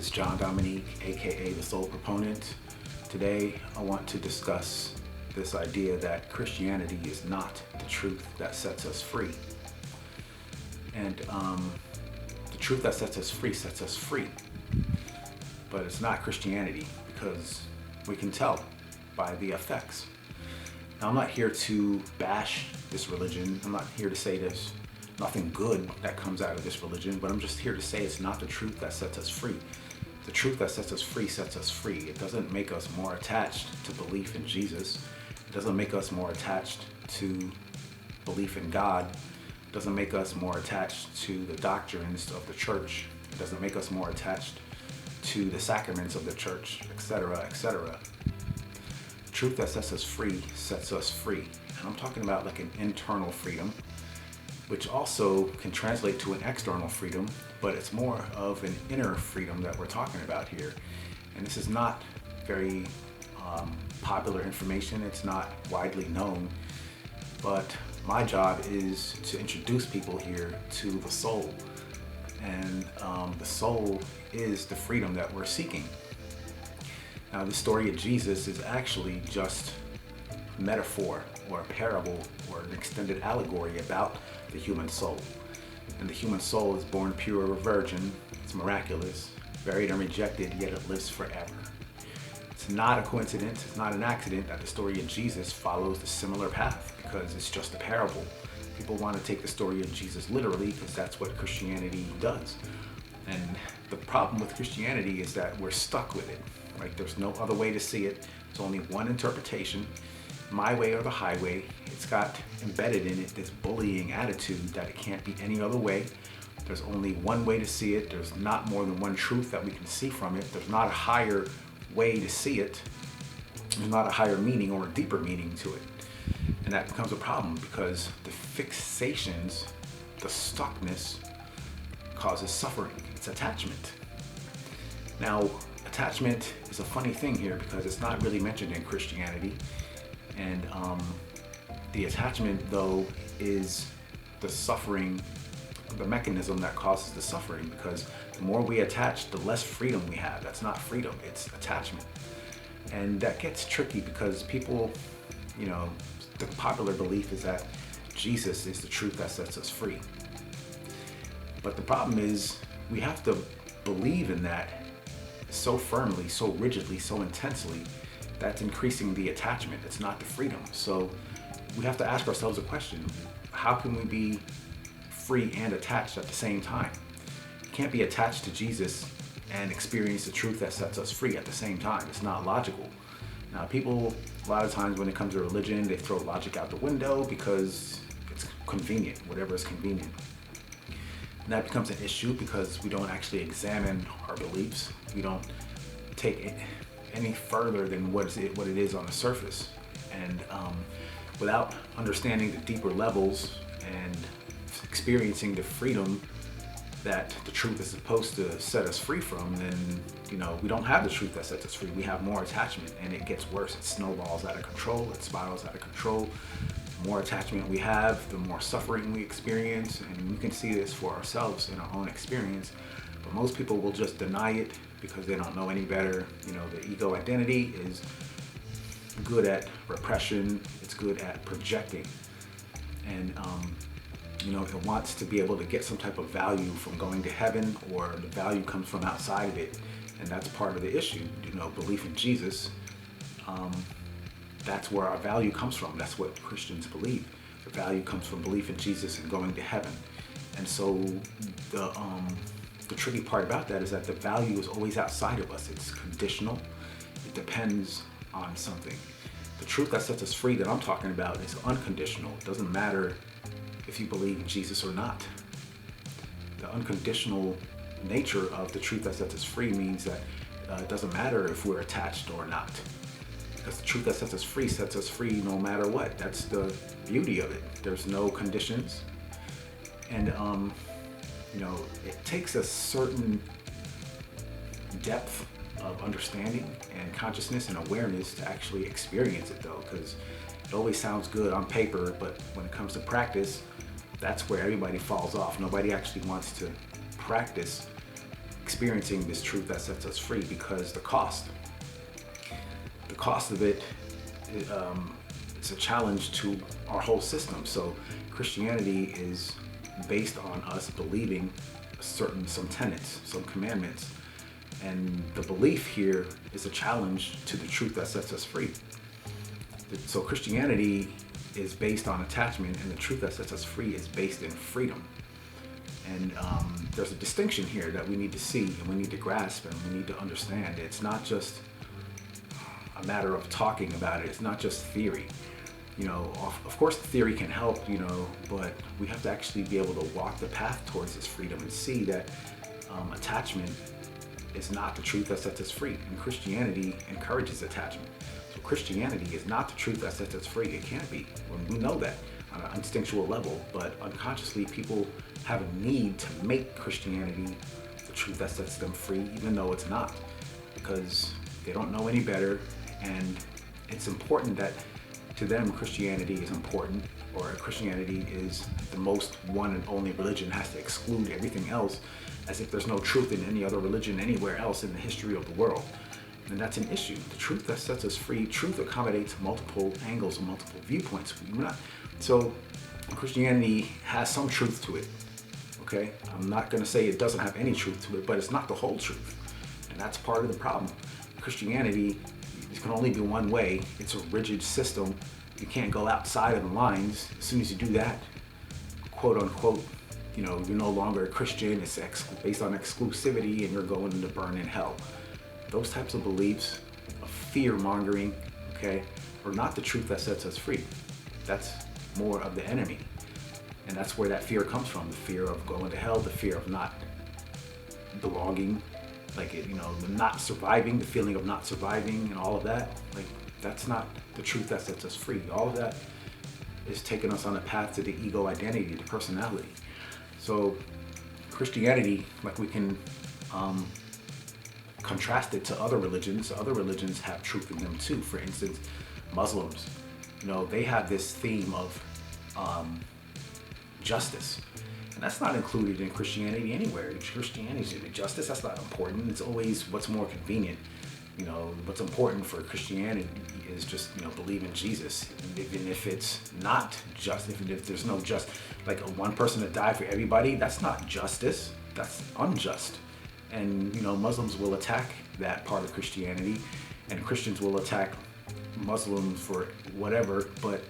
is John Dominique, aka the Soul Proponent. Today I want to discuss this idea that Christianity is not the truth that sets us free. And the truth that sets us free. But it's not Christianity because we can tell by the effects. Now, I'm not here to bash this religion. I'm not here to say there's nothing good that comes out of this religion, but I'm just here to say it's not the truth that sets us free. The truth that sets us free sets us free. It doesn't make us more attached to belief in Jesus. It doesn't make us more attached to belief in God. It doesn't make us more attached to the doctrines of the church. It doesn't make us more attached to the sacraments of the church, etc., etc. The truth that sets us free sets us free. And I'm talking about like an internal freedom, which also can translate to an external freedom, but it's more of an inner freedom that we're talking about here. And this is not very popular information. It's not widely known, but my job is to introduce people here to the soul. And the soul is the freedom that we're seeking. Now, the story of Jesus is actually just a metaphor or a parable or an extended allegory about the human soul. And the human soul is born pure of a virgin. It's miraculous, buried and rejected, yet it lives forever. It's not a coincidence, it's not an accident that the story of Jesus follows a similar path, because it's just a parable. People want to take the story of Jesus literally because that's what Christianity does. And the problem with Christianity is that we're stuck with it. Like, there's no other way to see it. There's only one interpretation, my way or the highway. It's got embedded in it this bullying attitude that it can't be any other way. There's only one way to see it. There's not more than one truth that we can see from it. There's not a higher way to see it. There's not a higher meaning or a deeper meaning to it. And that becomes a problem because the fixations, the stuckness, causes suffering. It's attachment. Now, attachment is a funny thing here because it's not really mentioned in Christianity. And the attachment, though, is the suffering, the mechanism that causes the suffering, because the more we attach, the less freedom we have. That's not freedom, it's attachment. And that gets tricky because people, the popular belief is that Jesus is the truth that sets us free. But the problem is we have to believe in that so firmly, so rigidly, so intensely, that's increasing the attachment. It's not the freedom. So we have to ask ourselves a question. How can we be free and attached at the same time? You can't be attached to Jesus and experience the truth that sets us free at the same time. It's not logical. Now, people, a lot of times when it comes to religion, they throw logic out the window because it's convenient, whatever is convenient. And that becomes an issue because we don't actually examine our beliefs. We don't take it any further than what it is on the surface. And without understanding the deeper levels and experiencing the freedom that the truth is supposed to set us free from, then we don't have the truth that sets us free. We have more attachment, and it gets worse. It snowballs out of control. It spirals out of control. The more attachment we have, the more suffering we experience, and we can see this for ourselves in our own experience. But most people will just deny it because they don't know any better. The ego identity is good at repression. It's good at projecting, and it wants to be able to get some type of value from going to heaven, or the value comes from outside of it. And that's part of the issue. Belief in Jesus, that's where our value comes from. That's what Christians believe. The value comes from belief in Jesus and going to heaven. And so the tricky part about that is that the value is always outside of us. It's conditional. It depends on something. The truth that sets us free that I'm talking about is unconditional. It doesn't matter if you believe in Jesus or not. The unconditional nature of the truth that sets us free means that it doesn't matter if we're attached or not, because the truth that sets us free no matter what. That's the beauty of it. There's no conditions, and it takes a certain depth of understanding and consciousness and awareness to actually experience it, though, because it always sounds good on paper, but when it comes to practice, that's where everybody falls off. Nobody actually wants to practice experiencing this truth that sets us free, because the cost of it is a challenge to our whole system. So Christianity is based on us believing some tenets, some commandments, and the belief here is a challenge to the truth that sets us free. So Christianity is based on attachment, and the truth that sets us free is based in freedom. And there's a distinction here that we need to see, and we need to grasp, and we need to understand. It's not just a matter of talking about it. It's not just theory. Of course the theory can help, but we have to actually be able to walk the path towards this freedom and see that attachment is not the truth that sets us free. And Christianity encourages attachment. So Christianity is not the truth that sets us free. It can't be. We know that on an instinctual level, but unconsciously people have a need to make Christianity the truth that sets them free, even though it's not, because they don't know any better. And it's important that to them Christianity is important, or Christianity is the most one and only religion, has to exclude everything else, as if there's no truth in any other religion anywhere else in the history of the world. And that's an issue. The truth that sets us free, truth accommodates multiple angles and multiple viewpoints. So Christianity has some truth to it, okay? I'm not going to say it doesn't have any truth to it, but it's not the whole truth. And that's part of the problem. Christianity, it can only be one way. It's a rigid system. You can't go outside of the lines. As soon as you do that, quote unquote, you're no longer a Christian. It's based on exclusivity, and you're going to burn in hell. Those types of beliefs of fear mongering, okay, are not the truth that sets us free. That's more of the enemy. And that's where that fear comes from, the fear of going to hell, the fear of not belonging, the not surviving, the feeling of not surviving, and all of that. That's not the truth that sets us free. All of that is taking us on a path to the ego identity, the personality. So Christianity, we can contrast it to other religions. Other religions have truth in them too. For instance, Muslims, they have this theme of justice. And that's not included in Christianity anywhere. Christianity is justice, that's not important. It's always what's more convenient. What's important for Christianity is just, believe in Jesus. Even if it's not just, if there's no just, one person to die for everybody, that's not justice, that's unjust. And, Muslims will attack that part of Christianity, and Christians will attack Muslims for whatever, but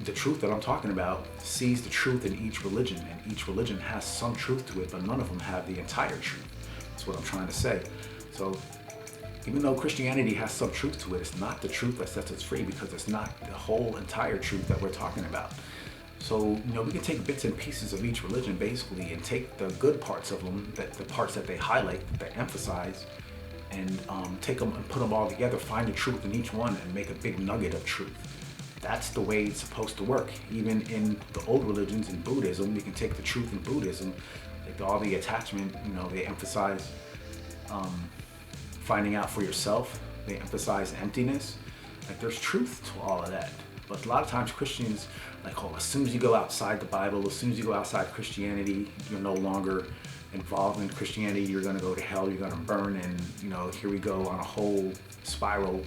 the truth that I'm talking about sees the truth in each religion, and each religion has some truth to it, but none of them have the entire truth. That's what I'm trying to say. So even though Christianity has some truth to it, it's not the truth that sets us free, because it's not the whole entire truth that we're talking about. So, we can take bits and pieces of each religion basically, and take the good parts of them, the parts that they highlight, that they emphasize, and take them and put them all together, find the truth in each one, and make a big nugget of truth. That's the way it's supposed to work. Even in the old religions, in Buddhism, you can take the truth in Buddhism, all the attachment, they emphasize finding out for yourself. They emphasize emptiness. There's truth to all of that. But a lot of times Christians, as soon as you go outside the Bible, as soon as you go outside Christianity, you're no longer involved in Christianity, you're going to go to hell, you're going to burn, and here we go on a whole spiral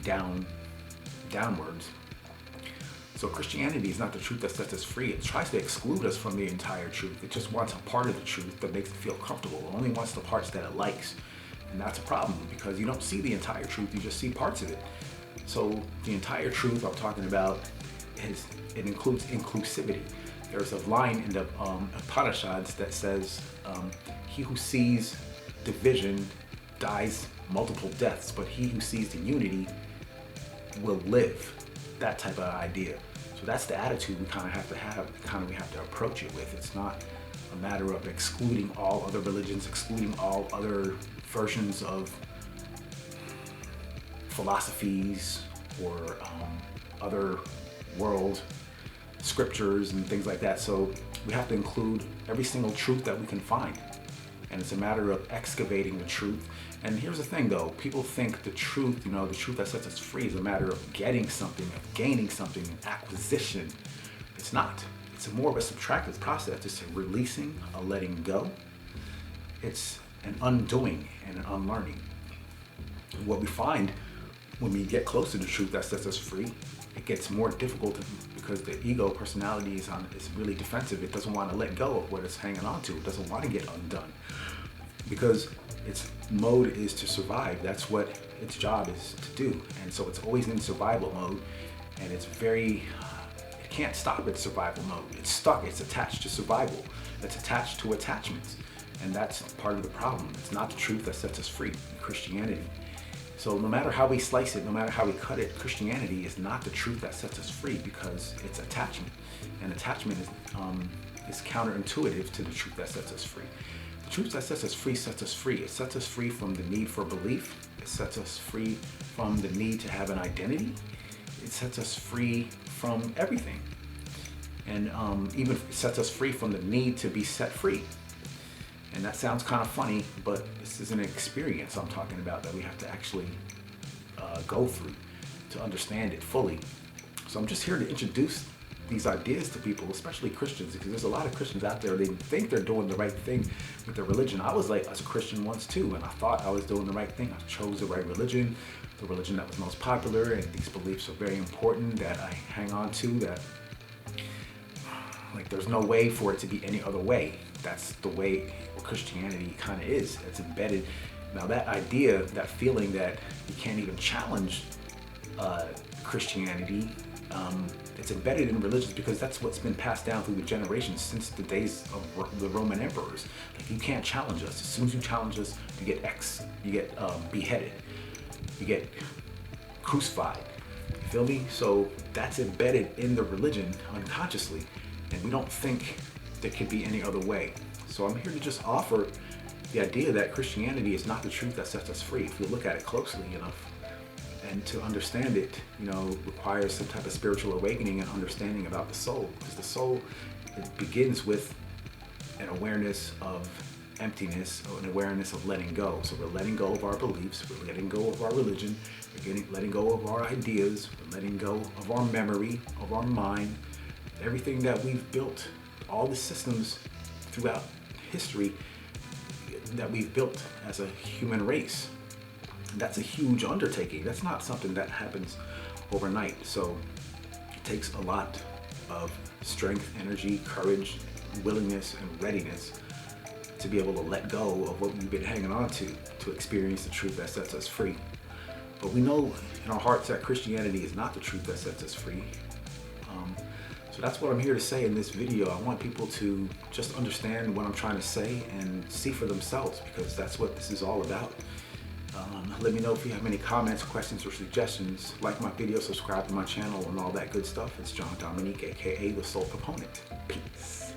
downwards. So Christianity is not the truth that sets us free. It tries to exclude us from the entire truth. It just wants a part of the truth that makes it feel comfortable. It only wants the parts that it likes. And that's a problem, because you don't see the entire truth, you just see parts of it. So the entire truth I'm talking about it includes inclusivity. There's a line in the Upanishads that says, he who sees division dies multiple deaths, but he who sees the unity will live. That type of idea. So that's the attitude we kind of have to have, we have to approach it with. It's not a matter of excluding all other religions, excluding all other versions of philosophies or other world scriptures and things like that. So we have to include every single truth that we can find. And it's a matter of excavating the truth. And here's the thing though, people think the truth, the truth that sets us free is a matter of getting something, of gaining something, acquisition. It's not. It's more of a subtractive process. It's a releasing, a letting go. It's an undoing and an unlearning. What we find when we get close to the truth that sets us free, it gets more difficult because the ego personality is really defensive. It doesn't want to let go of what it's hanging on to. It doesn't want to get undone because its mode is to survive. That's what its job is to do. And so it's always in survival mode, and it can't stop its survival mode. It's stuck, it's attached to survival. It's attached to attachments. And that's part of the problem. It's not the truth that sets us free in Christianity. So no matter how we slice it, no matter how we cut it, Christianity is not the truth that sets us free because it's attachment. And attachment is counterintuitive to the truth that sets us free. The truth that sets us free sets us free. It sets us free from the need for belief. It sets us free from the need to have an identity. It sets us free from everything. And even sets us free from the need to be set free. And that sounds kind of funny, but this is an experience I'm talking about that we have to actually go through to understand it fully. So I'm just here to introduce these ideas to people, especially Christians, because there's a lot of Christians out there, they think they're doing the right thing with their religion. I was like as a Christian once too, and I thought I was doing the right thing. I chose the right religion, the religion that was most popular, and these beliefs are very important that I hang on to, that like there's no way for it to be any other way. That's the way Christianity kind of is. It's embedded. Now that idea, that feeling that you can't even challenge Christianity, it's embedded in religions because that's what's been passed down through the generations since the days of the Roman emperors. Like, you can't challenge us. As soon as you challenge us, you get beheaded, you get crucified. You feel me? So that's embedded in the religion unconsciously, and we don't think there could be any other way. So I'm here to just offer the idea that Christianity is not the truth that sets us free. If you look at it closely enough, and to understand it, requires some type of spiritual awakening and understanding about the soul. Because the soul, it begins with an awareness of emptiness, or an awareness of letting go. So we're letting go of our beliefs, we're letting go of our religion, we're letting go of our ideas, we're letting go of our memory, of our mind, everything that we've built, all the systems throughout history that we've built as a human race. That's a huge undertaking. That's not something that happens overnight. So it takes a lot of strength, energy, courage, willingness, and readiness to be able to let go of what we've been hanging on to experience the truth that sets us free. But we know in our hearts that Christianity is not the truth that sets us free. So that's what I'm here to say in this video. I want people to just understand what I'm trying to say and see for themselves, because that's what this is all about. Let me know if you have any comments, questions, or suggestions. Like my video, subscribe to my channel, and all that good stuff. It's John Dominique, aka The Soul Proponent. Peace.